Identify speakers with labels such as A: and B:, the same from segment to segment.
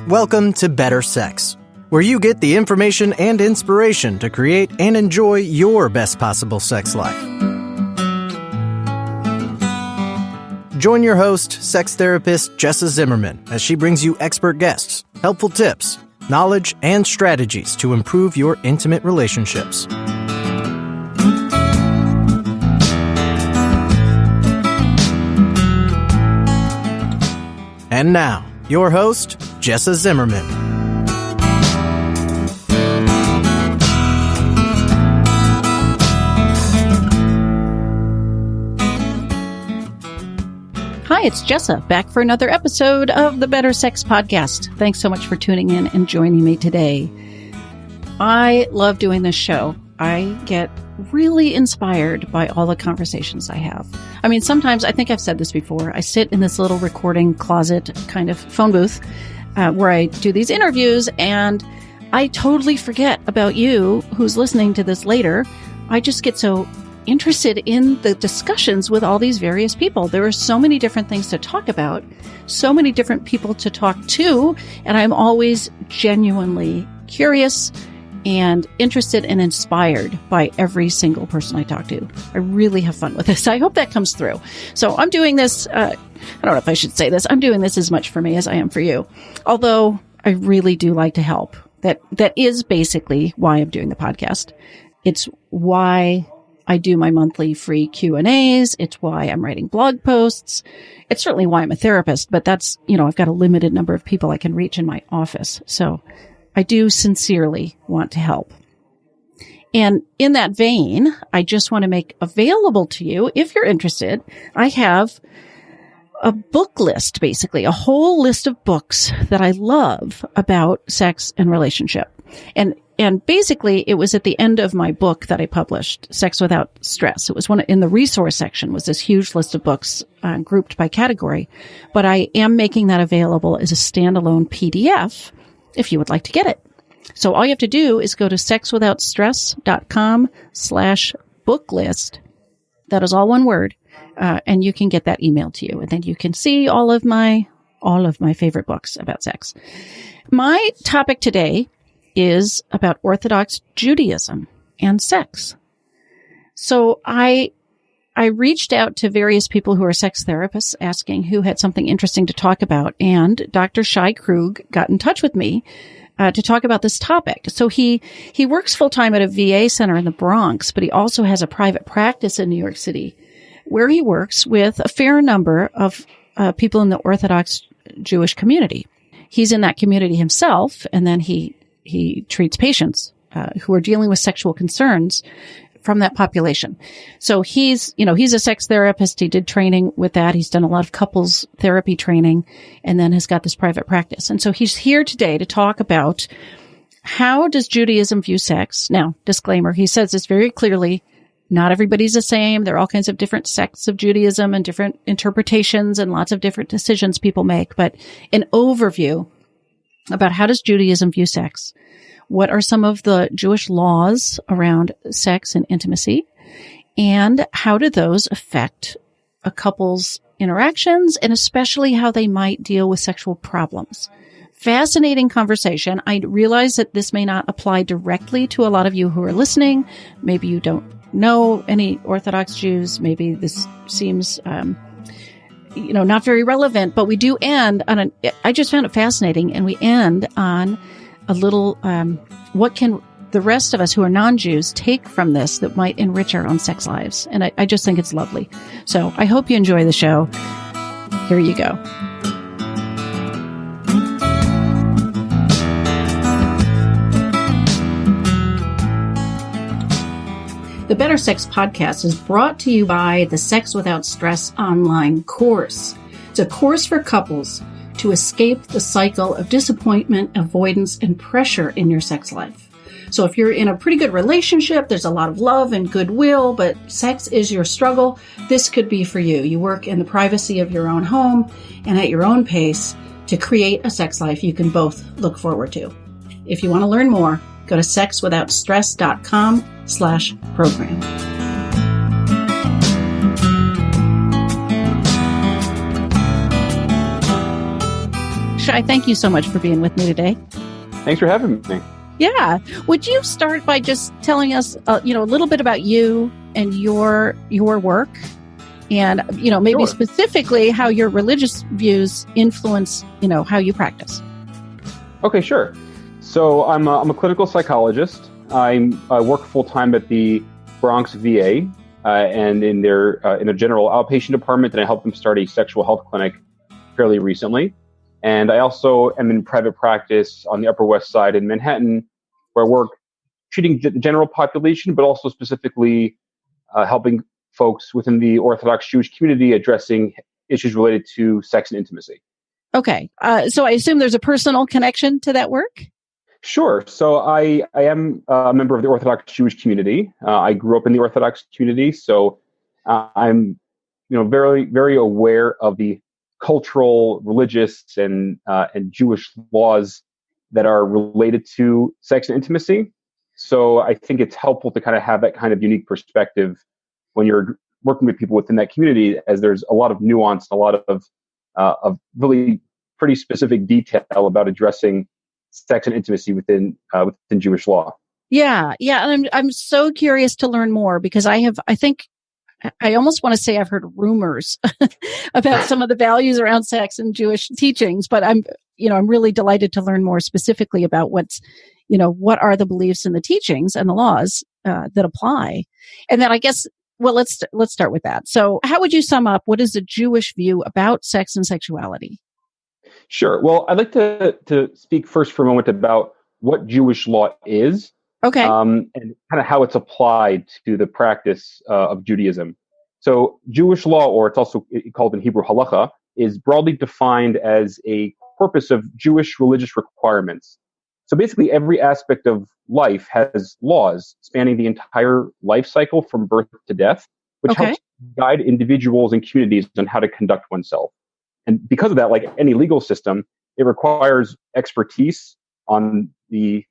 A: Welcome to Better Sex, where you get the information and inspiration to create and enjoy your best possible sex life. Join your host, sex therapist Jessa Zimmerman, as she brings you expert guests, helpful tips, knowledge, and strategies to improve your intimate relationships. And now, your host, Jessa Zimmerman.
B: Hi, it's Jessa, back for another episode of the Better Sex Podcast. Thanks so much for tuning in and joining me today. I love doing this show. I get really inspired by all the conversations I have. I mean, sometimes, I think I've said this before, I sit in this little recording closet kind of phone booth where I do these interviews, and I totally forget about you who's listening to this later. I just get so interested in the discussions with all these various people. There are so many different things to talk about, so many different people to talk to, and I'm always genuinely curious and interested and inspired by every single person I talk to. I really have fun with this. I hope that comes through. So I'm doing this, I don't know if I should say this, I'm doing this as much for me as I am for you. Although I really do like to help. That is basically why I'm doing the podcast. It's why I do my monthly free Q&As. It's why I'm writing blog posts. It's certainly why I'm a therapist, but that's, I've got a limited number of people I can reach in my office. So I do sincerely want to help. And in that vein, I just want to make available to you, if you're interested, I have a book list, basically, a whole list of books that I love about sex and relationship. And basically, it was at the end of my book that I published, Sex Without Stress. It was in the resource section was this huge list of books grouped by category. But I am making that available as a standalone PDF if you would like to get it. So all you have to do is go to sexwithoutstress.com/book list. That is all one word. And you can get that emailed to you. And then you can see all of my favorite books about sex. My topic today is about Orthodox Judaism and sex. So I reached out to various people who are sex therapists asking who had something interesting to talk about. And Dr. Shai Krug got in touch with me to talk about this topic. So he works full-time at a VA center in the Bronx, but he also has a private practice in New York City where he works with a fair number of people in the Orthodox Jewish community. He's in that community himself, and then he treats patients who are dealing with sexual concerns from that population. So he's a sex therapist. He did training with that. He's done a lot of couples therapy training and then has got this private practice. And so he's here today to talk about how does Judaism view sex? Now, disclaimer, he says this very clearly. Not everybody's the same. There are all kinds of different sects of Judaism and different interpretations and lots of different decisions people make. But an overview about how does Judaism view sex? What are some of the Jewish laws around sex and intimacy? And how do those affect a couple's interactions and especially how they might deal with sexual problems? Fascinating conversation. I realize that this may not apply directly to a lot of you who are listening. Maybe you don't know any Orthodox Jews. Maybe this seems, not very relevant, but we do end on I just found it fascinating. And we end on a little, what can the rest of us who are non-Jews take from this that might enrich our own sex lives? And I just think it's lovely. So I hope you enjoy the show. Here you go. The Better Sex Podcast is brought to you by the Sex Without Stress online course. It's a course for couples to escape the cycle of disappointment, avoidance, and pressure in your sex life. So if you're in a pretty good relationship, there's a lot of love and goodwill, but sex is your struggle, this could be for you. You work in the privacy of your own home and at your own pace to create a sex life you can both look forward to. If you want to learn more, go to sexwithoutstress.com/program. Shai, thank you so much for being with me today.
C: Thanks for having me.
B: Yeah. Would you start by just telling us, a little bit about you and your work, and maybe
C: Sure.
B: specifically how your religious views influence how you practice?
C: Okay, sure. So I'm a clinical psychologist. I work full time at the Bronx VA and in a general outpatient department, and I helped them start a sexual health clinic fairly recently. And I also am in private practice on the Upper West Side in Manhattan, where I work treating the general population, but also specifically helping folks within the Orthodox Jewish community addressing issues related to sex and intimacy.
B: Okay. So I assume there's a personal connection to that work?
C: Sure. So I am a member of the Orthodox Jewish community. I grew up in the Orthodox community, so I'm very, very aware of the cultural, religious, and Jewish laws that are related to sex and intimacy. So I think it's helpful to kind of have that kind of unique perspective when you're working with people within that community, as there's a lot of nuance and a lot of really pretty specific detail about addressing sex and intimacy within Jewish law.
B: Yeah. And I'm so curious to learn more, because I almost want to say I've heard rumors about some of the values around sex and Jewish teachings, but I'm really delighted to learn more specifically about what are the beliefs and the teachings and the laws that apply. And then I guess, well, let's start with that. So how would you sum up what is the Jewish view about sex and sexuality?
C: Sure. Well, I'd like to speak first for a moment about what Jewish law is.
B: Okay.
C: And kind of how it's applied to the practice of Judaism. So Jewish law, or it's also called in Hebrew halacha, is broadly defined as a corpus of Jewish religious requirements. So basically every aspect of life has laws spanning the entire life cycle from birth to death, which helps guide individuals and communities on how to conduct oneself. And because of that, like any legal system, it requires expertise on the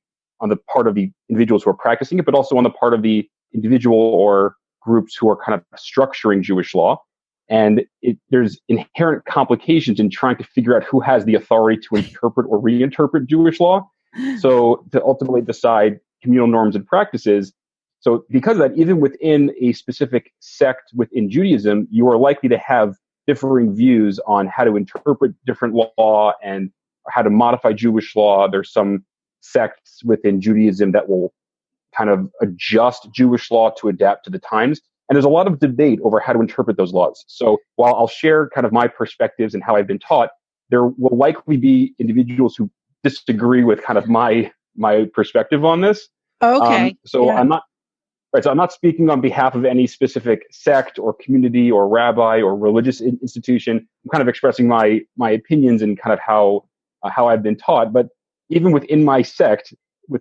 C: part of the individuals who are practicing it, but also on the part of the individual or groups who are kind of structuring Jewish law. And there's inherent complications in trying to figure out who has the authority to interpret or reinterpret Jewish law. So to ultimately decide communal norms and practices. So because of that, even within a specific sect within Judaism, you are likely to have differing views on how to interpret different law and how to modify Jewish law. There's some sects within Judaism that will kind of adjust Jewish law to adapt to the times. And there's a lot of debate over how to interpret those laws. So while I'll share kind of my perspectives and how I've been taught, there will likely be individuals who disagree with kind of my perspective on this.
B: Okay.
C: I'm not speaking on behalf of any specific sect or community or rabbi or religious institution. I'm kind of expressing my opinions and kind of how I've been taught. But even within my sect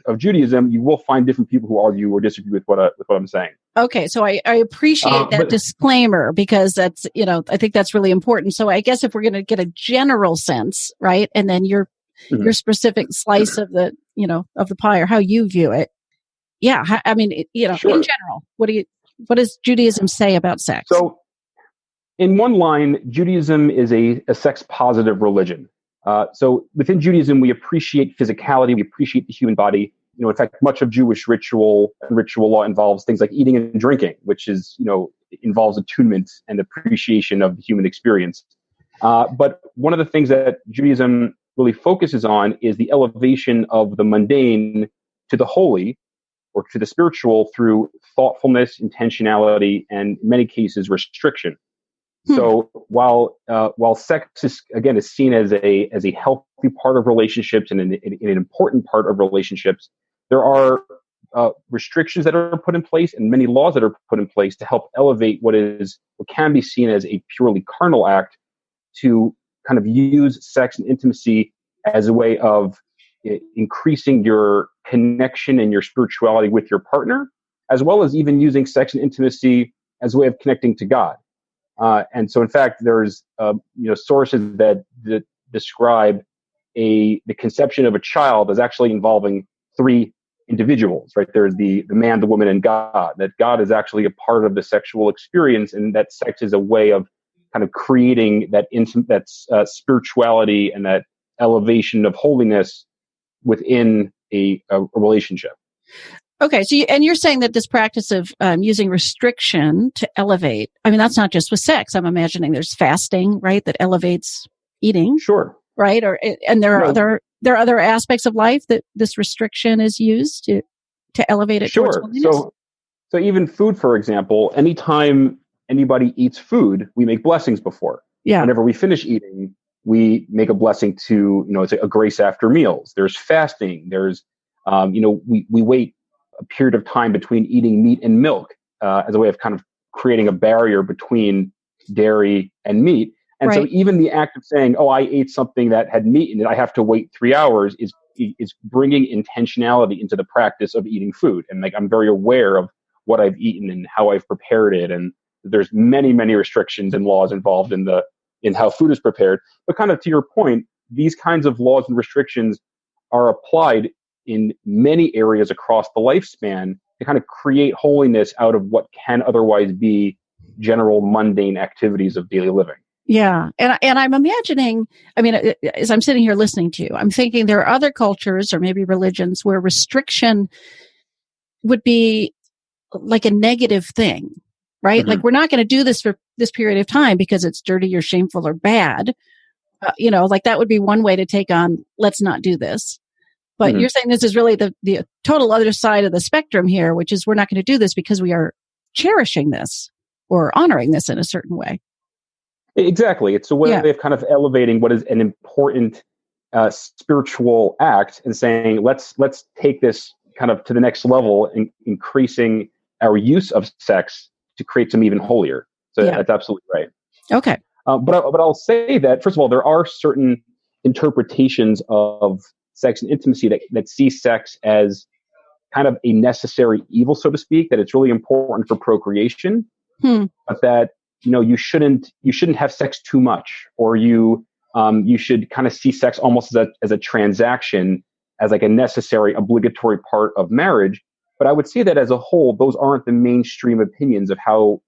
C: of Judaism, you will find different people who argue or disagree with what I'm saying.
B: Okay, so I appreciate that disclaimer, because that's I think that's really important. So I guess if we're going to get a general sense, right, and then your specific slice of the of the pie, or how you view it. Yeah, I mean,
C: Sure.
B: In general, what does Judaism say about sex?
C: So, in one line, Judaism is a sex positive religion. So within Judaism, we appreciate physicality, we appreciate the human body. In fact, much of Jewish ritual and ritual law involves things like eating and drinking, which is, involves attunement and appreciation of the human experience. But one of the things that Judaism really focuses on is the elevation of the mundane to the holy, or to the spiritual, through thoughtfulness, intentionality, and in many cases, restriction. So while sex is seen as a healthy part of relationships and an important part of relationships, there are restrictions that are put in place and many laws that are put in place to help elevate what can be seen as a purely carnal act, to kind of use sex and intimacy as a way of increasing your connection and your spirituality with your partner, as well as even using sex and intimacy as a way of connecting to God. And so, in fact, there's sources that describe the conception of a child as actually involving three individuals, right? There's the man, the woman, and God. That God is actually a part of the sexual experience, and that sex is a way of kind of creating that spirituality and that elevation of holiness within a relationship.
B: Okay, so you're saying that this practice of using restriction to elevate, I mean, that's not just with sex. I'm imagining there's fasting, right, that elevates eating.
C: Sure.
B: Right? And there are other aspects of life that this restriction is used to elevate it towards holiness?
C: So even food, for example, anytime anybody eats food, we make blessings before.
B: Yeah.
C: Whenever we finish eating, we make a blessing to, it's a grace after meals. There's fasting. There's, we wait a period of time between eating meat and milk as a way of kind of creating a barrier between dairy and meat. And so even the act of saying, I ate something that had meat in it, I have to wait 3 hours is bringing intentionality into the practice of eating food. And I'm very aware of what I've eaten and how I've prepared it. And there's many, many restrictions and laws involved in how food is prepared. But kind of to your point, these kinds of laws and restrictions are applied in many areas across the lifespan to kind of create holiness out of what can otherwise be general mundane activities of daily living.
B: Yeah. And I'm imagining, as I'm sitting here listening to you, I'm thinking there are other cultures or maybe religions where restriction would be like a negative thing, right?
C: Mm-hmm.
B: Like, we're not going to do this for this period of time because it's dirty or shameful or bad. Like that would be one way to take on, let's not do this. But you're saying this is really the total other side of the spectrum here, which is we're not going to do this because we are cherishing this or honoring this in a certain way.
C: Exactly. It's a way of kind of elevating what is an important spiritual act and saying, let's take this kind of to the next level and increasing our use of sex to create some even holier. So that's absolutely right.
B: Okay.
C: But I'll say that, first of all, there are certain interpretations of sex and intimacy that see sex as kind of a necessary evil, so to speak, that it's really important for procreation, but that, you shouldn't have sex too much, or you should kind of see sex almost as a transaction, as like a necessary, obligatory part of marriage. But I would say that as a whole, those aren't the mainstream opinions of how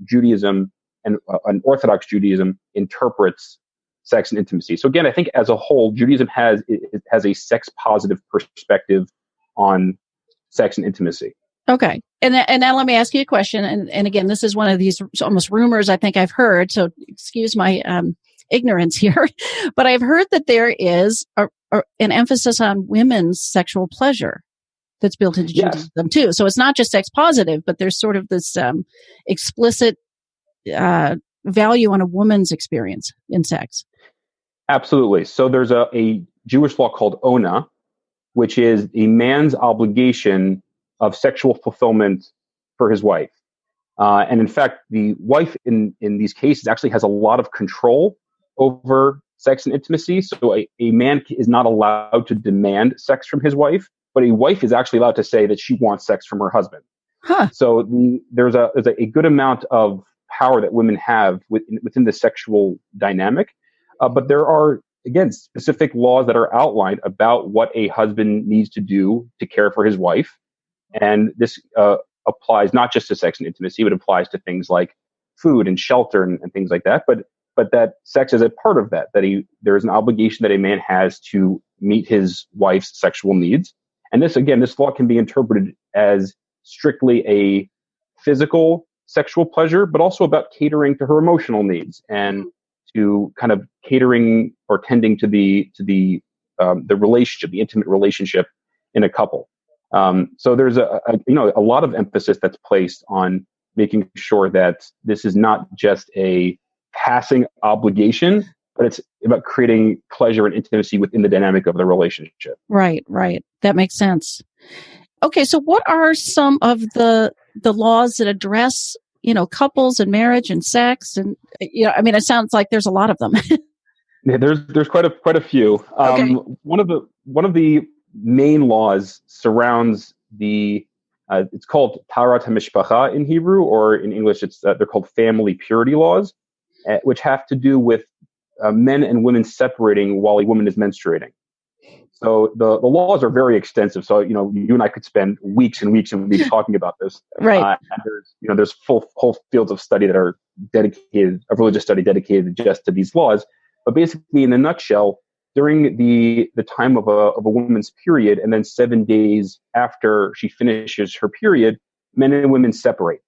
C: Judaism and Orthodox Judaism interprets sex and intimacy. So again, I think as a whole, Judaism has a sex positive perspective on sex and intimacy.
B: Okay. And now let me ask you a question. And again, this is one of these almost rumors I think I've heard. So excuse my ignorance here, but I've heard that there is an emphasis on women's sexual pleasure that's built into Judaism too. So it's not just sex positive, but there's sort of this explicit value on a woman's experience in sex.
C: Absolutely. So there's a Jewish law called Ona, which is a man's obligation of sexual fulfillment for his wife. And in fact, the wife in these cases actually has a lot of control over sex and intimacy. So a man is not allowed to demand sex from his wife, but a wife is actually allowed to say that she wants sex from her husband. So there's a good amount of power that women have within the sexual dynamic. But there are, again, specific laws that are outlined about what a husband needs to do to care for his wife. And this applies not just to sex and intimacy, but applies to things like food and shelter and things like that. But that sex is a part of that, there is an obligation that a man has to meet his wife's sexual needs. And this law can be interpreted as strictly a physical sexual pleasure, but also about catering to her emotional needs and to kind of catering or tending to the relationship, the intimate relationship in a couple. So there's a lot of emphasis that's placed on making sure that this is not just a passing obligation, but it's about creating pleasure and intimacy within the dynamic of the relationship.
B: Right. That makes sense. Okay, so what are some of the laws that address, couples and marriage and sex? And, it sounds like there's a lot of them.
C: Yeah, there's quite a few.
B: Okay.
C: One of the main laws surrounds it's called Taharat HaMishpacha in Hebrew, or in English, they're called family purity laws, which have to do with men and women separating while a woman is menstruating. So the laws are very extensive. So, you and I could spend weeks and weeks and weeks talking about this.
B: Right.
C: And there's whole fields of study that are dedicated, of religious study dedicated just to these laws. But basically, in a nutshell, during the time of a woman's period, and then 7 days after she finishes her period, men and women separate.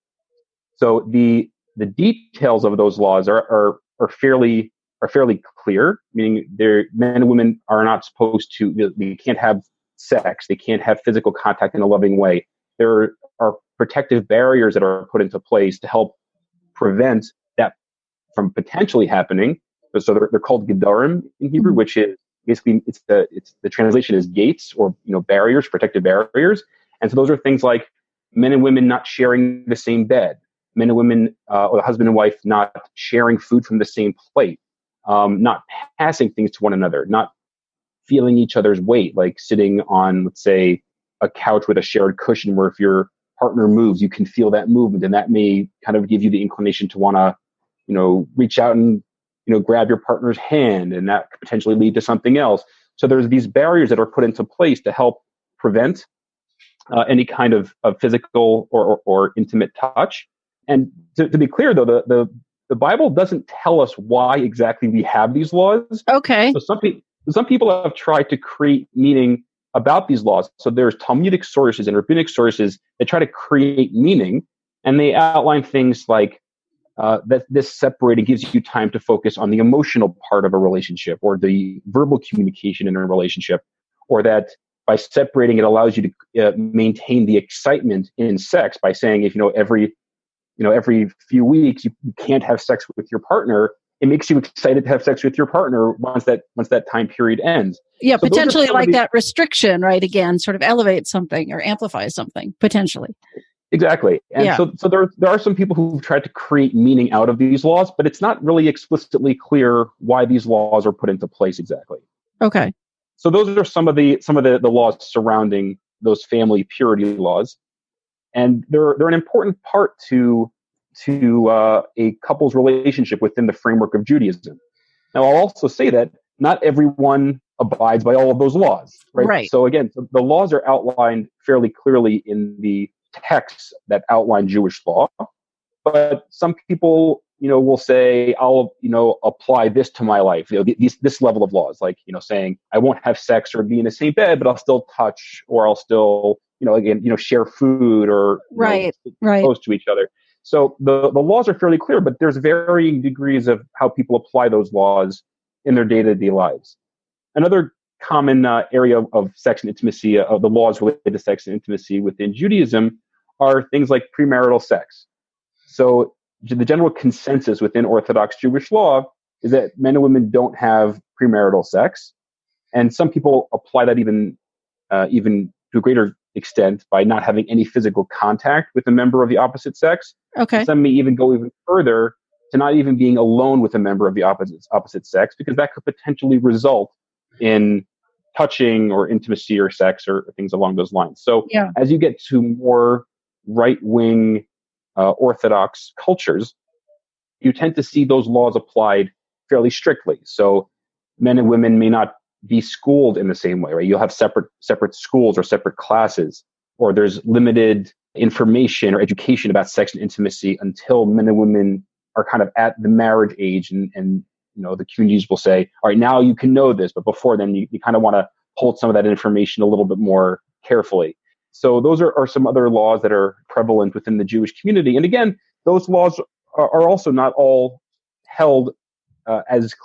C: So the details of those laws are fairly clear, meaning men and women are not supposed to, they can't have sex, they can't have physical contact in a loving way. There are protective barriers that are put into place to help prevent that from potentially happening. So they're called gedarim in Hebrew, which is basically the translation is gates, or barriers, protective barriers. And so those are things like men and women not sharing the same bed, men and women or the husband and wife not sharing food from the same plate, not passing things to one another, not feeling each other's weight, like sitting on, let's say, a couch with a shared cushion where if your partner moves, you can feel that movement, and that may kind of give you the inclination to want to, reach out and, grab your partner's hand, and that could potentially lead to something else. So there's these barriers that are put into place to help prevent any kind of physical or intimate touch. And to be clear, though, the Bible doesn't tell us why exactly we have these laws.
B: Okay.
C: So some people have tried to create meaning about these laws. So there's Talmudic sources and rabbinic sources that try to create meaning, and they outline things like that this separating gives you time to focus on the emotional part of a relationship, or the verbal communication in a relationship, or that by separating it allows you to maintain the excitement in sex by saying if every few weeks you can't have sex with your partner, it makes you excited to have sex with your partner once that time period ends.
B: Yeah,
C: so
B: potentially like that restriction, right? Again, sort of elevates something or amplifies something, potentially.
C: Exactly. And
B: yeah.
C: so there are some people who've tried to create meaning out of these laws, but it's not really explicitly clear why these laws are put into place exactly.
B: Okay.
C: So those are some of the laws surrounding those family purity laws. And they're an important part to a couple's relationship within the framework of Judaism. Now, I'll also say that not everyone abides by all of those laws, right?
B: Right.
C: So again, the laws are outlined fairly clearly in the texts that outline Jewish law, but some people, will say, I'll, apply this to my life, this level of laws, like, saying I won't have sex or be in the same bed, but I'll still touch, or I'll still, share food, or
B: right.
C: close to each other. So the laws are fairly clear, but there's varying degrees of how people apply those laws in their day-to-day lives. Another common area of sex and intimacy, of the laws related to sex and intimacy within Judaism, are things like premarital sex. So the general consensus within Orthodox Jewish law is that men and women don't have premarital sex, and some people apply that even to a greater extent by not having any physical contact with a member of the opposite sex.
B: Okay.
C: And some may even go even further to not even being alone with a member of the opposite sex, because that could potentially result in touching or intimacy or sex or things along those lines. So as you get to more right-wing Orthodox cultures, you tend to see those laws applied fairly strictly. So men and women may not be schooled in the same way, right? You'll have separate schools or separate classes, or there's limited information or education about sex and intimacy until men and women are kind of at the marriage age, and the communities will say, all right, now you can know this, but before then you kind of want to hold some of that information a little bit more carefully. So those are some other laws that are prevalent within the Jewish community. And again, those laws are also not all held as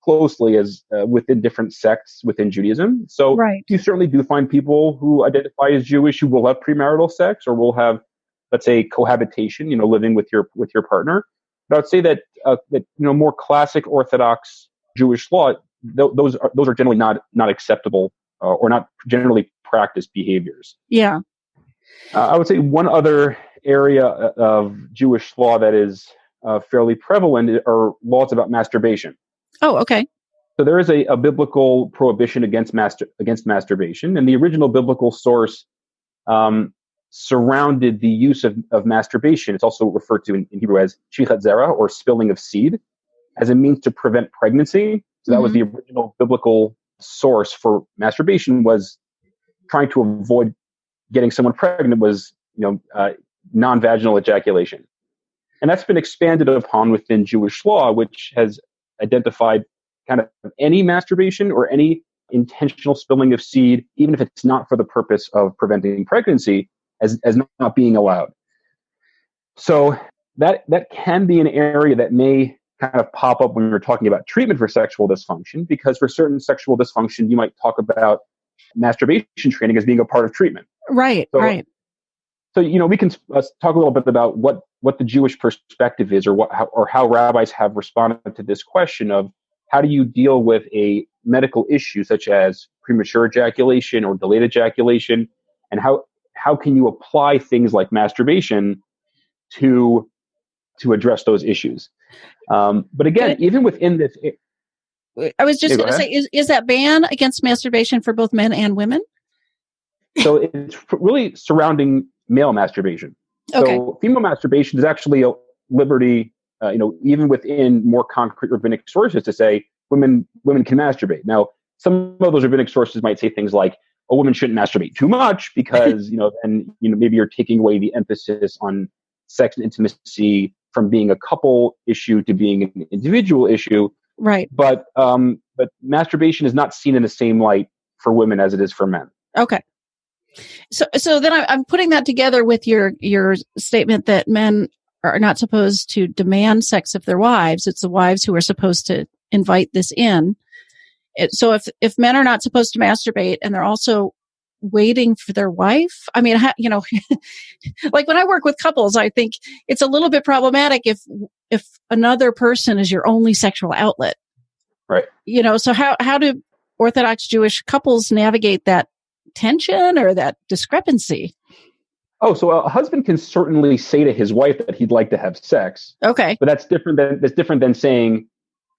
C: closely as within different sects within Judaism. So you certainly do find people who identify as Jewish who will have premarital sex, or will have, let's say, cohabitation, living with your partner. But I would say that more classic Orthodox Jewish law, those are generally not acceptable or not generally practiced behaviors.
B: Yeah.
C: I would say one other area of Jewish law that is fairly prevalent are laws about masturbation.
B: Oh, okay.
C: So there is a biblical prohibition against masturbation, and the original biblical source surrounded the use of masturbation. It's also referred to in Hebrew as shichat zera, or spilling of seed, as a means to prevent pregnancy. So that was the original biblical source for masturbation, was trying to avoid getting someone pregnant, was non-vaginal ejaculation. And that's been expanded upon within Jewish law, which has identified kind of any masturbation or any intentional spilling of seed, even if it's not for the purpose of preventing pregnancy, as not being allowed. So that can be an area that may kind of pop up when we're talking about treatment for sexual dysfunction, because for certain sexual dysfunction, you might talk about masturbation training as being a part of treatment.
B: Right, right.
C: So, we can talk a little bit about what the Jewish perspective is, or how rabbis have responded to this question of how do you deal with a medical issue such as premature ejaculation or delayed ejaculation, and how can you apply things like masturbation to address those issues. But again, even within this,
B: I was just going to say, is that ban against masturbation for both men and women?
C: So it's really surrounding male masturbation.
B: Okay.
C: So female masturbation is actually a liberty, even within more concrete rabbinic sources, to say women can masturbate. Now, some of those rabbinic sources might say things like a woman shouldn't masturbate too much because, then maybe you're taking away the emphasis on sex and intimacy from being a couple issue to being an individual issue.
B: Right.
C: But masturbation is not seen in the same light for women as it is for men.
B: Okay. So then I'm putting that together with your statement that men are not supposed to demand sex of their wives. It's the wives who are supposed to invite this in. So if men are not supposed to masturbate and they're also waiting for their wife, I mean, like when I work with couples, I think it's a little bit problematic if another person is your only sexual outlet.
C: Right.
B: So how do Orthodox Jewish couples navigate that tension or that discrepancy?
C: Oh, so a husband can certainly say to his wife that he'd like to have sex.
B: Okay.
C: But that's different than saying,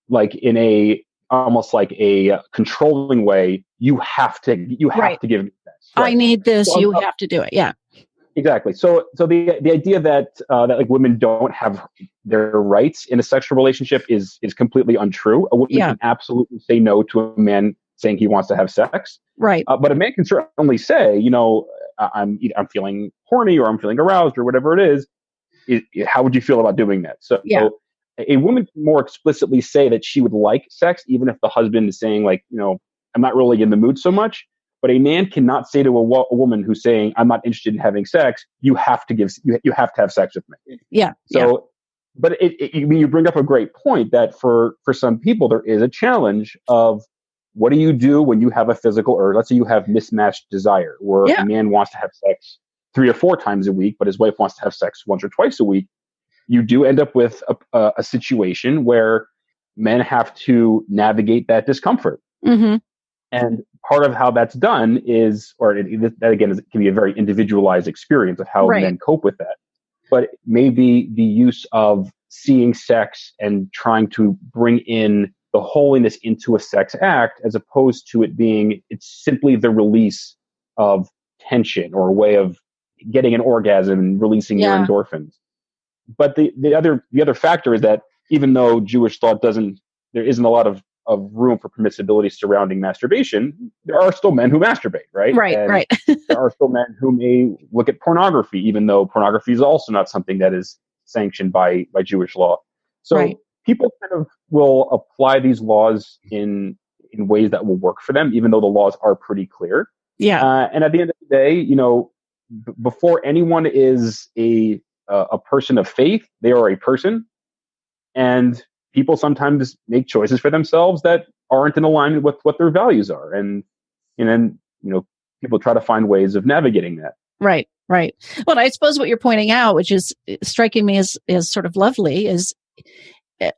C: like, in almost like a controlling way, you have to give me sex. Right.
B: I need this. So you have to do it. Yeah.
C: Exactly. So the idea that like women don't have their rights in a sexual relationship is completely untrue. A woman can absolutely say no to a man saying he wants to have sex.
B: Right.
C: But a man can certainly say, I'm feeling horny, or I'm feeling aroused, or whatever it is. How would you feel about doing that? So a woman can more explicitly say that she would like sex, even if the husband is saying, like, I'm not really in the mood so much. But a man cannot say to a woman who's saying, I'm not interested in having sex, you have to have sex with me.
B: Yeah.
C: So, but you bring up a great point that for some people, there is a challenge of what do you do when you have a physical, or let's say you have mismatched desire, where a man wants to have sex 3 or 4 times a week, but his wife wants to have sex once or twice a week. You do end up with a situation where men have to navigate that discomfort.
B: Mm-hmm.
C: And part of how that's done is, that again can be a very individualized experience of how men cope with that. But maybe the use of seeing sex and trying to bring in the holiness into a sex act, as opposed to it's simply the release of tension or a way of getting an orgasm and releasing your endorphins. But the other factor is that even though Jewish thought there isn't a lot of room for permissibility surrounding masturbation, there are still men who masturbate, right?
B: Right.
C: There are still men who may look at pornography, even though pornography is also not something that is sanctioned by Jewish law. So people kind of will apply these laws in ways that will work for them, even though the laws are pretty clear.
B: Yeah.
C: And at the end of the day, before anyone is a person of faith, they are a person. And people sometimes make choices for themselves that aren't in alignment with what their values are. And then, people try to find ways of navigating that.
B: Right. Well, I suppose what you're pointing out, which is striking me as sort of lovely, is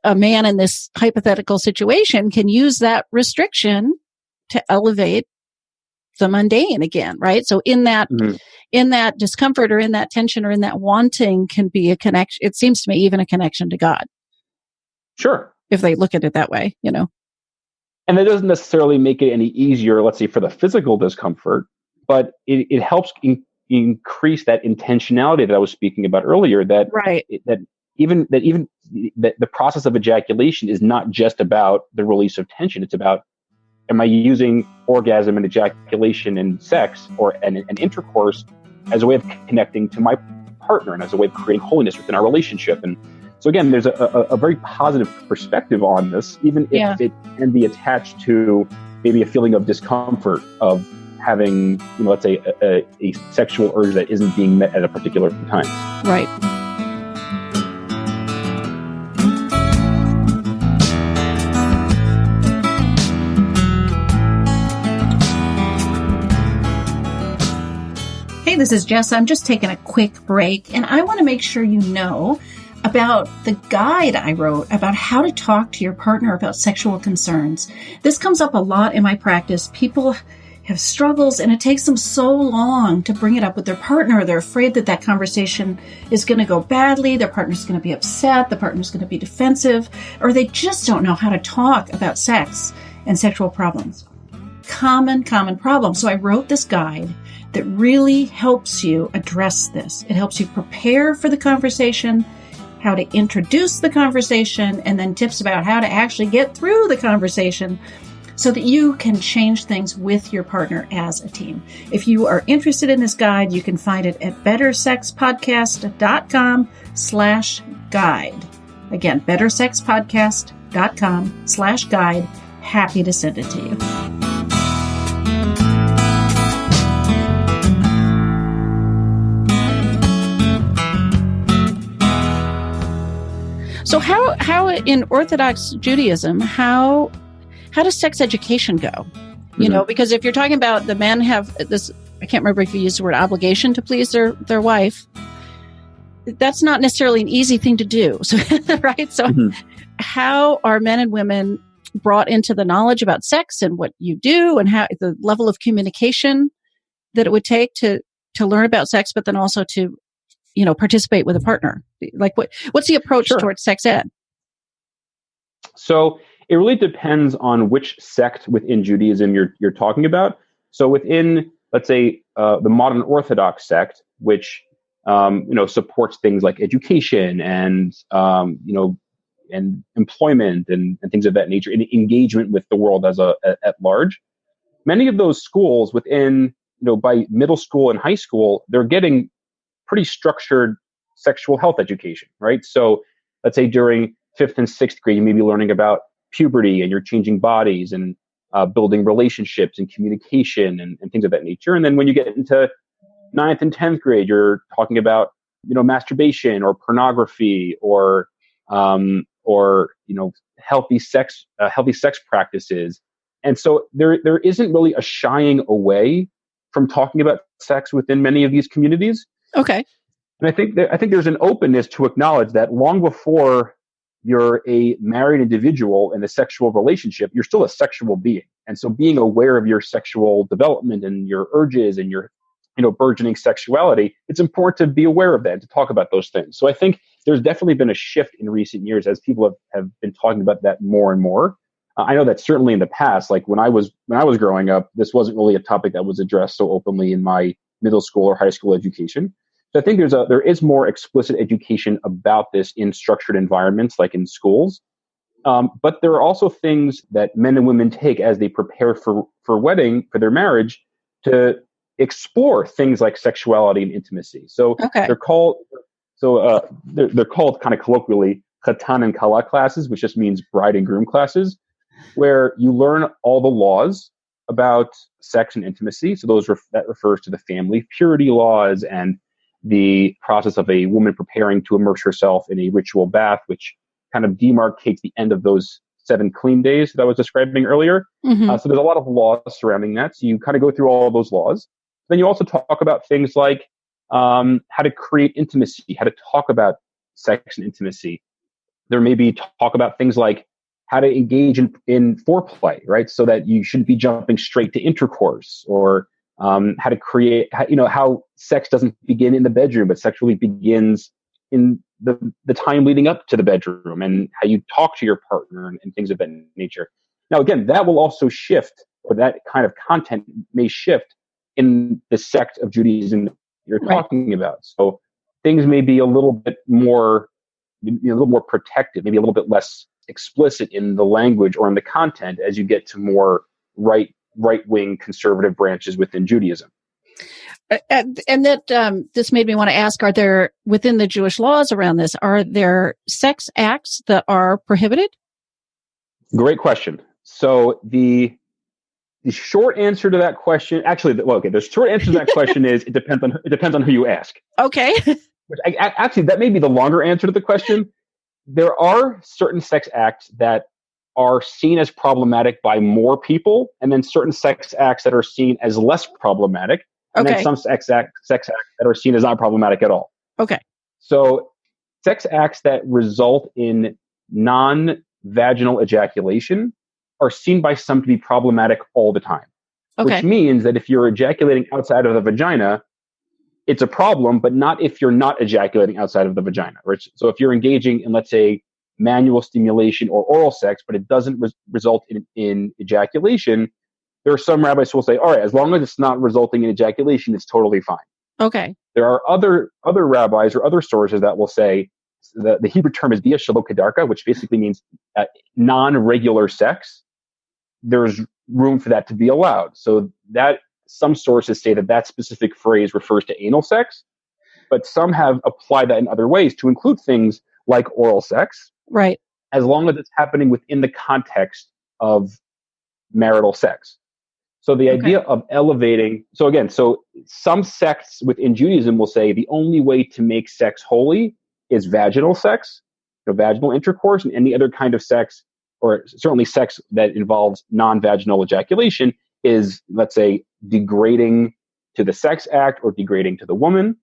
B: a man in this hypothetical situation can use that restriction to elevate the mundane again, right? So in that discomfort, or in that tension, or in that wanting, can be a connection. It seems to me even a connection to God.
C: Sure.
B: If they look at it that way, And
C: that doesn't necessarily make it any easier, let's say, for the physical discomfort, but it helps increase that intentionality that I was speaking about earlier. That the process of ejaculation is not just about the release of tension. It's about, am I using orgasm and ejaculation and sex and intercourse as a way of connecting to my partner, and as a way of creating holiness within our relationship? And So again, there's a very positive perspective on this, even if it can be attached to maybe a feeling of discomfort of having, let's say, a sexual urge that isn't being met at a particular time.
B: Right. Hey, this is Jess. I'm just taking a quick break, and I want to make sure you know about the guide I wrote about how to talk to your partner about sexual concerns. This comes up a lot in my practice. People have struggles, and it takes them so long to bring it up with their partner. They're afraid that conversation is going to go badly. Their partner's going to be upset. The partner's going to be defensive, or they just don't know how to talk about sex and sexual problems. Common problem. So I wrote this guide that really helps you address this. It helps you prepare for the conversation, how to introduce the conversation, and then tips about how to actually get through the conversation so that you can change things with your partner as a team. If you are interested in this guide, you can find it at bettersexpodcast.com/guide. Again, bettersexpodcast.com/guide. Happy to send it to you. So how in Orthodox Judaism, how does sex education go? You know, because if you're talking about the men have this, I can't remember if you used the word obligation to please their wife. That's not necessarily an easy thing to do. So, right? So how are men and women brought into the knowledge about sex and what you do and how the level of communication that it would take to learn about sex, but then also to participate with a partner? Like what's the approach towards sex ed?
C: So it really depends on which sect within Judaism you're talking about. So within, let's say, the modern Orthodox sect, which supports things like education and and employment and things of that nature, and engagement with the world at large. Many of those schools within, by middle school and high school, they're getting pretty structured sexual health education, right? So let's say during 5th and 6th grade, you may be learning about puberty and your changing bodies and building relationships and communication and things of that nature. And then when you get into 9th and 10th grade, you're talking about, masturbation or pornography or healthy sex practices. And so there isn't really a shying away from talking about sex within many of these communities.
B: Okay.
C: And I think there's an openness to acknowledge that long before you're a married individual in a sexual relationship, you're still a sexual being. And so being aware of your sexual development and your urges and your, burgeoning sexuality, it's important to be aware of that and to talk about those things. So I think there's definitely been a shift in recent years as people have been talking about that more and more. I know that certainly in the past, like when I was growing up, this wasn't really a topic that was addressed so openly in my middle school or high school education. So I think there is more explicit education about this in structured environments, like in schools. But there are also things that men and women take as they prepare for their marriage, to explore things like sexuality and intimacy. So they're called kind of colloquially chatan and kala classes, which just means bride and groom classes, where you learn all the laws about sex and intimacy. So that refers to the family purity laws and the process of a woman preparing to immerse herself in a ritual bath, which kind of demarcates the end of those 7 clean days that I was describing earlier. So there's a lot of laws surrounding that. So you kind of go through all of those laws. Then you also talk about things like how to create intimacy, how to talk about sex and intimacy. There may be talk about things like how to engage in foreplay, right? So that you shouldn't be jumping straight to intercourse, or how to create, how sex doesn't begin in the bedroom, but sexually begins in the time leading up to the bedroom, and how you talk to your partner and things of that nature. Now, again, that will also shift, or that kind of content may shift in the sect of Judaism you're talking about. So things may be a little bit more protected, maybe a little bit less explicit in the language or in the content as you get to more right-wing conservative branches within Judaism.
B: And that this made me want to ask, are there, within the Jewish laws around this, are there sex acts that are prohibited?
C: Great question. So the short answer to that question, actually, the short answer to that question is it depends on who you ask.
B: Okay.
C: Actually, that may be the longer answer to the question. There are certain sex acts that are seen as problematic by more people, and then certain sex acts that are seen as less problematic, and then some sex acts that are seen as not problematic at all.
B: Okay.
C: So sex acts that result in non-vaginal ejaculation are seen by some to be problematic all the time.
B: Okay.
C: Which means that if you're ejaculating outside of the vagina, it's a problem, but not if you're not ejaculating outside of the vagina. Right? So if you're engaging in, let's say, manual stimulation or oral sex, but it doesn't result in ejaculation, there are some rabbis who will say, all right, as long as it's not resulting in ejaculation, it's totally fine.
B: Okay.
C: There are other rabbis or other sources that will say, the Hebrew term is bia shelo kedarka, which basically means non-regular sex. There's room for that to be allowed. So that some sources say that specific phrase refers to anal sex, but some have applied that in other ways to include things like oral sex.
B: Right.
C: As long as it's happening within the context of marital sex. So the idea of elevating, so some sects within Judaism will say the only way to make sex holy is vaginal sex, vaginal intercourse, and any other kind of sex, or certainly sex that involves non-vaginal ejaculation, is, let's say, degrading to the sex act or degrading to the woman.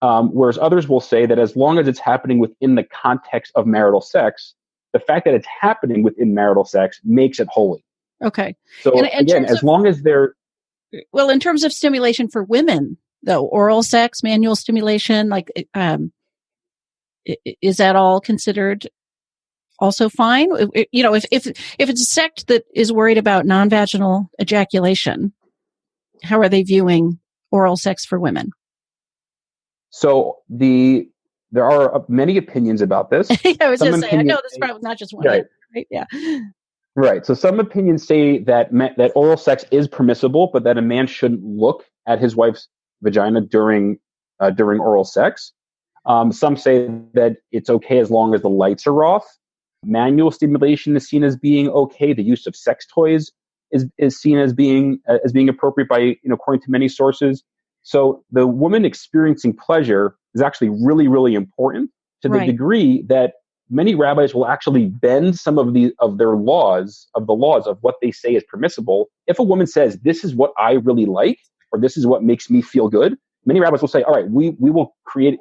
C: Whereas others will say that as long as it's happening within the context of marital sex, the fact that it's happening within marital sex makes it holy.
B: Okay.
C: So again, as long as they're...
B: Well, in terms of stimulation for women, though, oral sex, manual stimulation, is that all considered also fine? If it's a sect that is worried about non-vaginal ejaculation, how are they viewing oral sex for women?
C: So there are many opinions about this.
B: I was just saying, I know this is probably not just one.
C: Right.
B: Right? Yeah.
C: Right. So some opinions say that oral sex is permissible, but that a man shouldn't look at his wife's vagina during oral sex. Some say that it's okay as long as the lights are off. Manual stimulation is seen as being okay. The use of sex toys is seen as being appropriate by, according to many sources. So the woman experiencing pleasure is actually really, really important to the degree that many rabbis will actually bend some of the laws of what they say is permissible. If a woman says, this is what I really like, or this is what makes me feel good, many rabbis will say, all right, we will create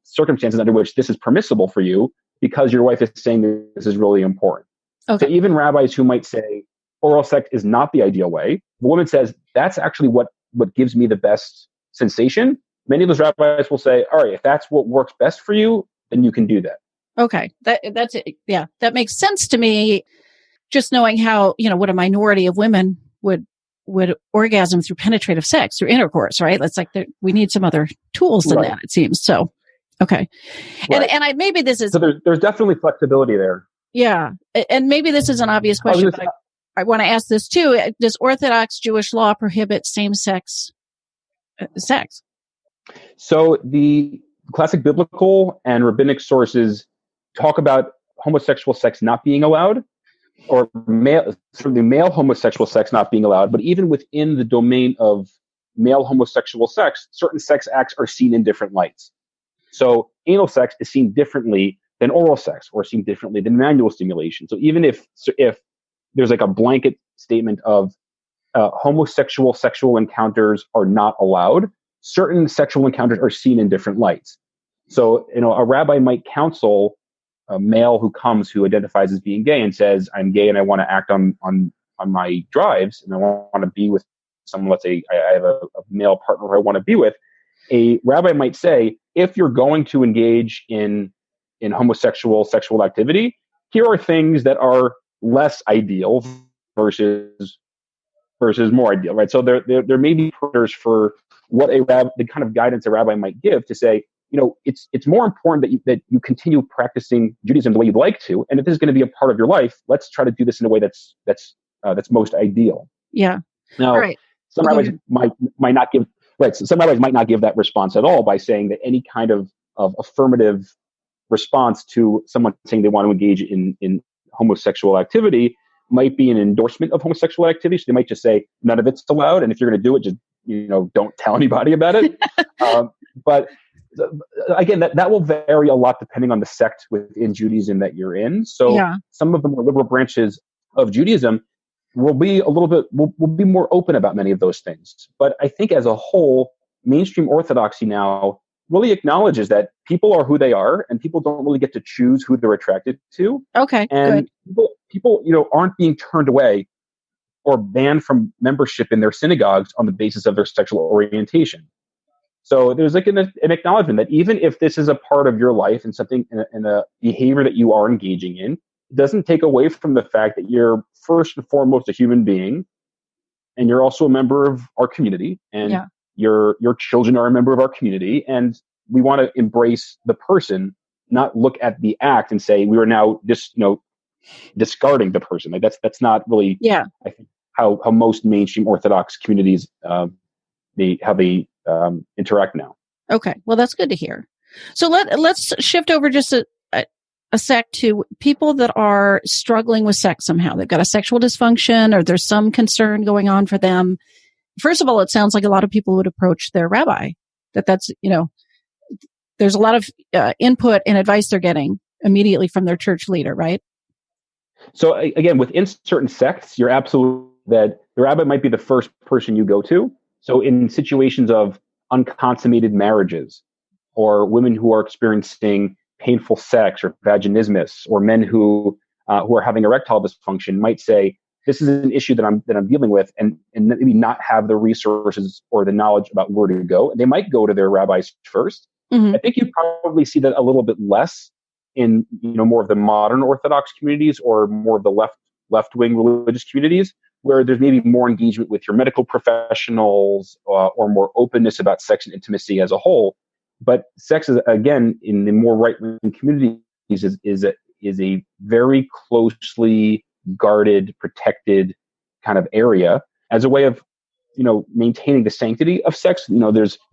C: circumstances under which this is permissible for you because your wife is saying this is really important. Okay. So even rabbis who might say oral sex is not the ideal way, the woman says, that's actually what gives me the best sensation. Many of those rabbis will say, all right, if that's what works best for you, then you can do that.
B: Okay. That's it. Yeah. That makes sense to me. Just knowing how, what a minority of women would orgasm through penetrative sex, through intercourse, right? It's like we need some other tools than that, it seems. So, okay. Right. And maybe this is...
C: So there's definitely flexibility there.
B: Yeah. And maybe this is an obvious question, but I want to ask this too. Does Orthodox Jewish law prohibit same-sex sex? So
C: the classic biblical and rabbinic sources talk about homosexual sex not being allowed, or certainly male homosexual sex not being allowed. But even within the domain of male homosexual sex, certain sex acts are seen in different lights. So anal sex is seen differently than oral sex, or seen differently than manual stimulation. So even if there's like a blanket statement of homosexual sexual encounters are not allowed, certain sexual encounters are seen in different lights. So, a rabbi might counsel a male who identifies as being gay and says, I'm gay and I want to act on my drives and I want to be with someone. Let's say I have a male partner who I want to be with. A rabbi might say, if you're going to engage in homosexual sexual activity, here are things that are less ideal versus more ideal, right? So there may be parameters for what the kind of guidance a rabbi might give to say, it's more important that you continue practicing Judaism the way you'd like to, and if this is going to be a part of your life, let's try to do this in a way that's most ideal.
B: Yeah.
C: Now, right. Some rabbis might not give, right. So some rabbis might not give that response at all by saying that any kind of affirmative response to someone saying they want to engage in homosexual activity might be an endorsement of homosexual activity. So they might just say none of it's allowed, and if you're going to do it, just don't tell anybody about it. But again, that will vary a lot depending on the sect within Judaism that you're in. So some of the more liberal branches of Judaism will be will be more open about many of those things. But I think as a whole, mainstream Orthodoxy now really acknowledges that people are who they are, and people don't really get to choose who they're attracted to.
B: Okay,
C: and
B: good.
C: People aren't being turned away or banned from membership in their synagogues on the basis of their sexual orientation. So there's like an acknowledgement that even if this is a part of your life and something in a behavior that you are engaging in, it doesn't take away from the fact that you're first and foremost a human being, and you're also a member of our community, and your children are a member of our community, and we want to embrace the person, not look at the act and say we are now just discarding the person. Like that's not really I think how most mainstream Orthodox communities they interact now.
B: Okay, well that's good to hear. So let's shift over just a sec to people that are struggling with sex somehow. They've got a sexual dysfunction, or there's some concern going on for them. First of all, it sounds like a lot of people would approach their rabbi. That's there's a lot of input and advice they're getting immediately from their church leader, right?
C: So again, within certain sects, you're absolutely that the rabbi might be the first person you go to. So in situations of unconsummated marriages, or women who are experiencing painful sex or vaginismus, or men who are having erectile dysfunction, might say, this is an issue that I'm dealing with, and maybe not have the resources or the knowledge about where to go. And they might go to their rabbis first. Mm-hmm. I think you probably see that a little bit less in more of the modern Orthodox communities, or more of the left-wing religious communities, where there's maybe more engagement with your medical professionals, or more openness about sex and intimacy as a whole. But sex is, again, in the more right-wing communities, is a very closely guarded, protected kind of area as a way of maintaining the sanctity of sex. We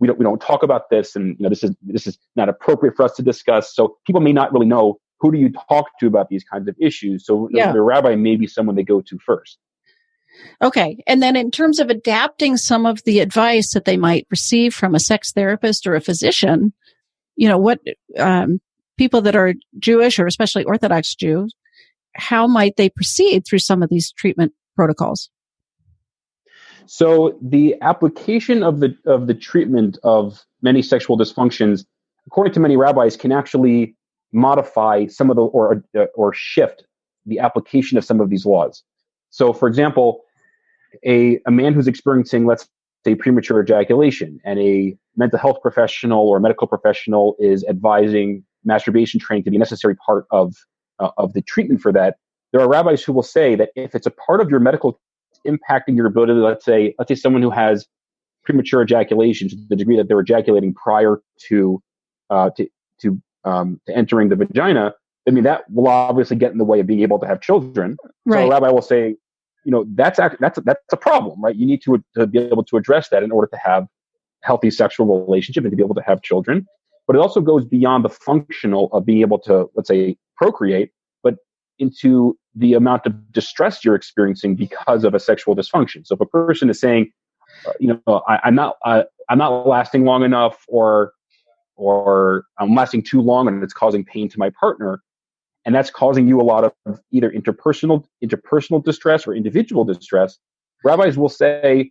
C: don't talk about this, and this is not appropriate for us to discuss. So people may not really know who do you talk to about these kinds of issues. So the rabbi may be someone they go to first.
B: Okay. And then in terms of adapting some of the advice that they might receive from a sex therapist or a physician, what people that are Jewish, or especially Orthodox Jews, how might they proceed through some of these treatment protocols?
C: So the application of the treatment of many sexual dysfunctions, according to many rabbis, can actually modify some of the or shift the application of some of these laws. So, for example, a man who's experiencing, let's say, premature ejaculation, and a mental health professional or medical professional is advising masturbation training to be a necessary part of the treatment for that. There are rabbis who will say that if it's a part of your medical impacting your ability, let's say someone who has premature ejaculation to the degree that they're ejaculating prior to entering the vagina, I mean, that will obviously get in the way of being able to have children. Right. So a rabbi will say, that's a problem, right? You need to be able to address that in order to have healthy sexual relationship and to be able to have children. But it also goes beyond the functional of being able to, let's say, procreate, but into the amount of distress you're experiencing because of a sexual dysfunction. So if a person is saying, I'm not lasting long enough, or I'm lasting too long and it's causing pain to my partner, and that's causing you a lot of either interpersonal distress or individual distress, rabbis will say,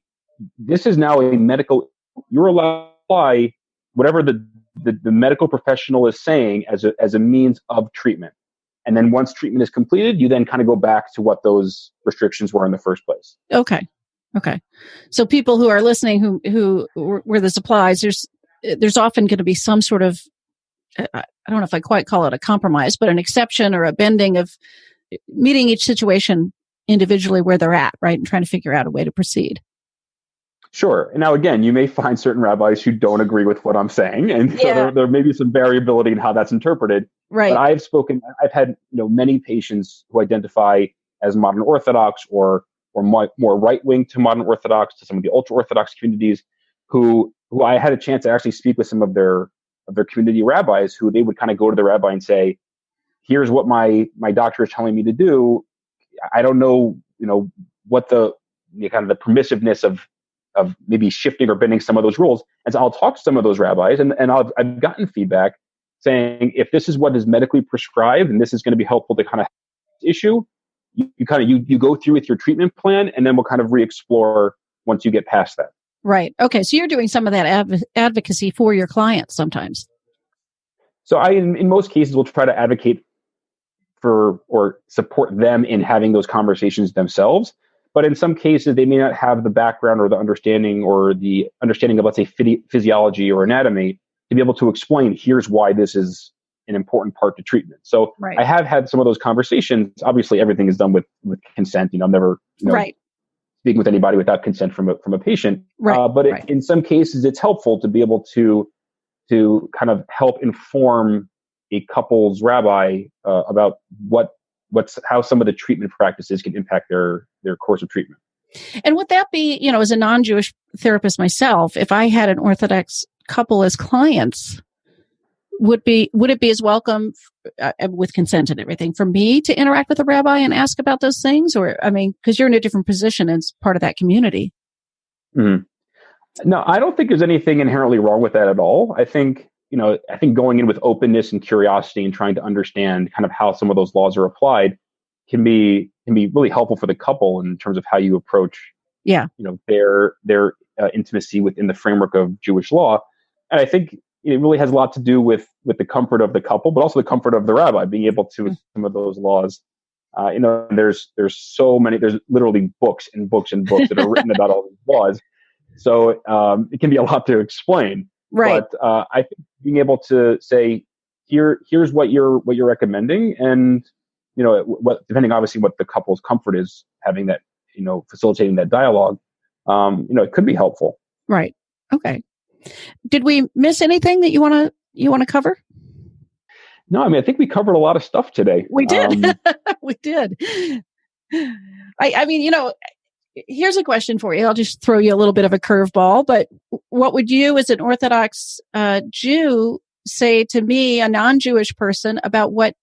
C: this is now a medical, you're allowed to apply whatever the medical professional is saying as a means of treatment. And then once treatment is completed, you then kind of go back to what those restrictions were in the first place.
B: Okay. So people who are listening who where this applies, there's often going to be some sort of, I don't know if I quite call it a compromise, but an exception or a bending of meeting each situation individually where they're at, right? And trying to figure out a way to proceed.
C: Sure. And now, again, you may find certain rabbis who don't agree with what I'm saying. And so there may be some variability in how that's interpreted.
B: Right.
C: But I've had many patients who identify as modern Orthodox or more right wing to modern Orthodox, to some of the ultra Orthodox communities, who I had a chance to actually speak with some of their community rabbis, who they would kind of go to the rabbi and say, "Here's what my doctor is telling me to do. I don't know, what the kind of the permissiveness of maybe shifting or bending some of those rules." And so I'll talk to some of those rabbis, and I've gotten feedback saying, if this is what is medically prescribed and this is going to be helpful to kind of issue, you go through with your treatment plan, and then we'll kind of re-explore once you get past that.
B: Right. Okay. So you're doing some of that advocacy for your clients sometimes.
C: So I, in most cases, will try to advocate for or support them in having those conversations themselves. But in some cases, they may not have the background or the understanding of, let's say, physiology or anatomy to be able to explain, here's why this is an important part to treatment. So
B: right.
C: I have had some of those conversations. Obviously, everything is done with consent. I'm never
B: right.
C: speaking with anybody without consent from a patient.
B: Right.
C: But in some cases, it's helpful to be able to kind of help inform a couple's rabbi about how some of the treatment practices can impact their course of treatment.
B: And would that be, as a non-Jewish therapist myself, if I had an Orthodox couple as clients, would it be as welcome with consent and everything for me to interact with a rabbi and ask about those things? Or, because you're in a different position as part of that community.
C: Mm-hmm. No, I don't think there's anything inherently wrong with that at all. I think going in with openness and curiosity and trying to understand kind of how some of those laws are applied can be really helpful for the couple in terms of how you approach, their intimacy within the framework of Jewish law. And I think it really has a lot to do with the comfort of the couple, but also the comfort of the rabbi being able to, with some of those laws. There's so many, there's literally books and books and books that are written about all these laws. So it can be a lot to explain.
B: Right.
C: But I think being able to say, here's what you're recommending, and depending obviously what the couple's comfort is, having that, facilitating that dialogue, it could be helpful.
B: Right. Okay. Did we miss anything that you want to cover?
C: No, I think we covered a lot of stuff today.
B: We did. We did. Here's a question for you. I'll just throw you a little bit of a curveball, but what would you as an Orthodox Jew say to me, a non-Jewish person, about what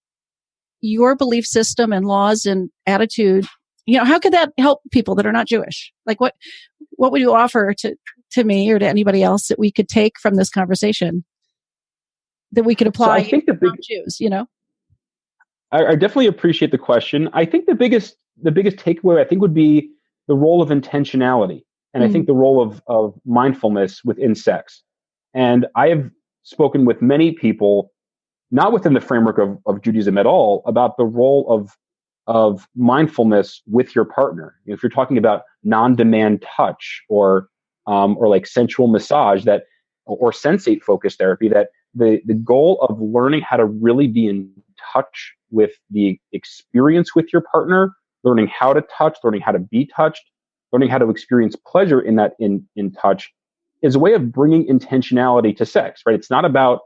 B: your belief system and laws and attitude, how could that help people that are not Jewish? Like what would you offer to me or to anybody else that we could take from this conversation that we could apply to non-Jews,
C: I definitely appreciate the question. I think the biggest takeaway, would be the role of intentionality. And I think the role of mindfulness within sex. And I have spoken with many people, not within the framework of Judaism at all, about the role of mindfulness with your partner. If you're talking about non-demand touch or like sensual massage, or sensate focused therapy, that the goal of learning how to really be in touch with the experience with your partner, learning how to touch, learning how to be touched, learning how to experience pleasure in that in touch, is a way of bringing intentionality to sex, right? It's not about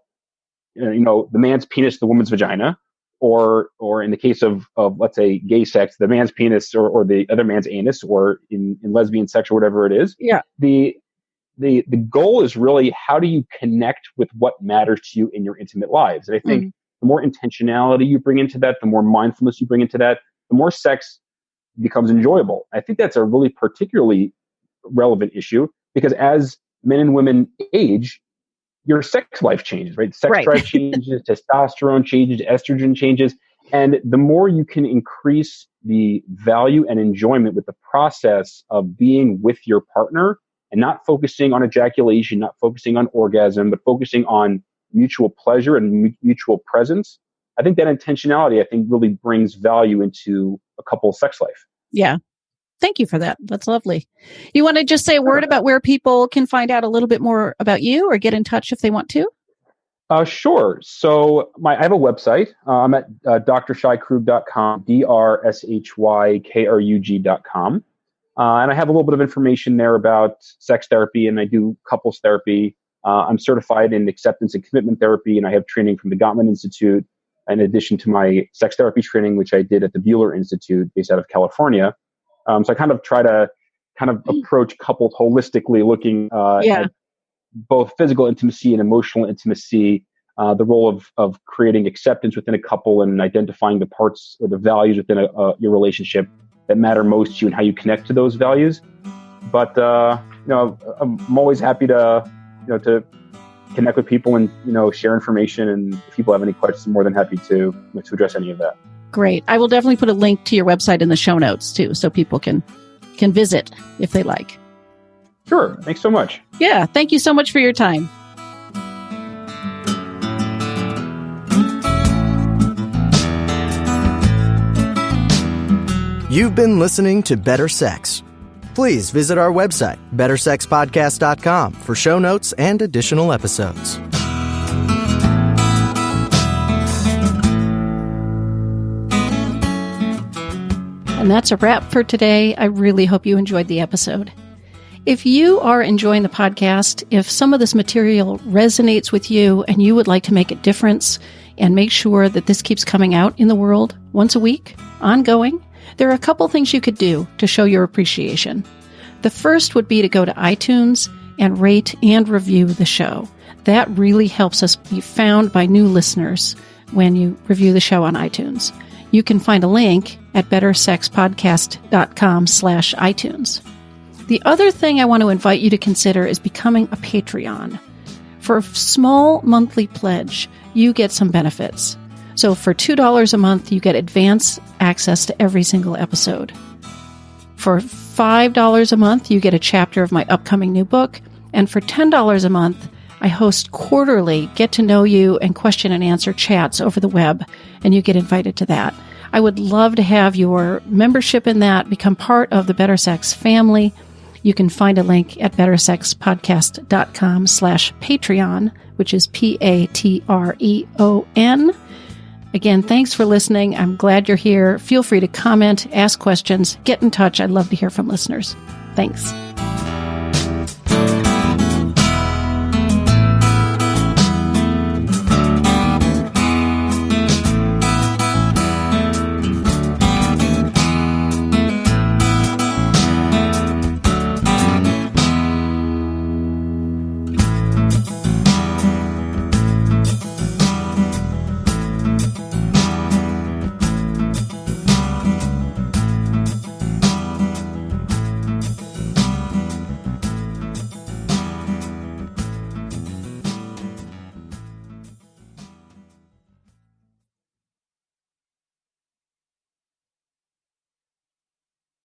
C: the man's penis, the woman's vagina, or in the case of let's say gay sex, the man's penis or the other man's anus, or in lesbian sex or whatever it is.
B: Yeah.
C: The goal is really, how do you connect with what matters to you in your intimate lives? And I think the more intentionality you bring into that, the more mindfulness you bring into that, the more sex becomes enjoyable. I think that's a really particularly relevant issue, because as men and women age, your sex life changes, right? Sex drive changes, testosterone changes, estrogen changes. And the more you can increase the value and enjoyment with the process of being with your partner, and not focusing on ejaculation, not focusing on orgasm, but focusing on mutual pleasure and mutual presence, I think that intentionality, really brings value into a couple's sex life.
B: Yeah. Thank you for that. That's lovely. You want to just say a word about where people can find out a little bit more about you or get in touch if they want to?
C: Sure. So I have a website. I'm at drshaikrug.com, drshaykrug.com. And I have a little bit of information there about sex therapy, and I do couples therapy. I'm certified in acceptance and commitment therapy, and I have training from the Gottman Institute, in addition to my sex therapy training, which I did at the Buehler Institute based out of California. So I kind of try to approach couples holistically, looking at both physical intimacy and emotional intimacy, the role of creating acceptance within a couple and identifying the parts or the values within your relationship that matter most to you and how you connect to those values. But, I'm always happy to connect with people and, share information. And if people have any questions, I'm more than happy to address any of that.
B: Great. I will definitely put a link to your website in the show notes too, so people can visit if they like.
C: Sure. Thanks so much.
B: Yeah. Thank you so much for your time.
A: You've been listening to Better Sex. Please visit our website, bettersexpodcast.com, for show notes and additional episodes.
B: And that's a wrap for today. I really hope you enjoyed the episode. If you are enjoying the podcast, if some of this material resonates with you and you would like to make a difference and make sure that this keeps coming out in the world once a week, ongoing, there are a couple things you could do to show your appreciation. The first would be to go to iTunes and rate and review the show. That really helps us be found by new listeners when you review the show on iTunes. You can find a link at bettersexpodcast.com/iTunes. The other thing I want to invite you to consider is becoming a Patreon. For a small monthly pledge, you get some benefits. So for $2 a month, you get advance access to every single episode. For $5 a month, you get a chapter of my upcoming new book. And for $10 a month, I host quarterly get to know you and question and answer chats over the web, and you get invited to that. I would love to have your membership in that, become part of the Better Sex family. You can find a link at bettersexpodcast.com/Patreon, which is Patreon. Again, thanks for listening. I'm glad you're here. Feel free to comment, ask questions, get in touch. I'd love to hear from listeners. Thanks.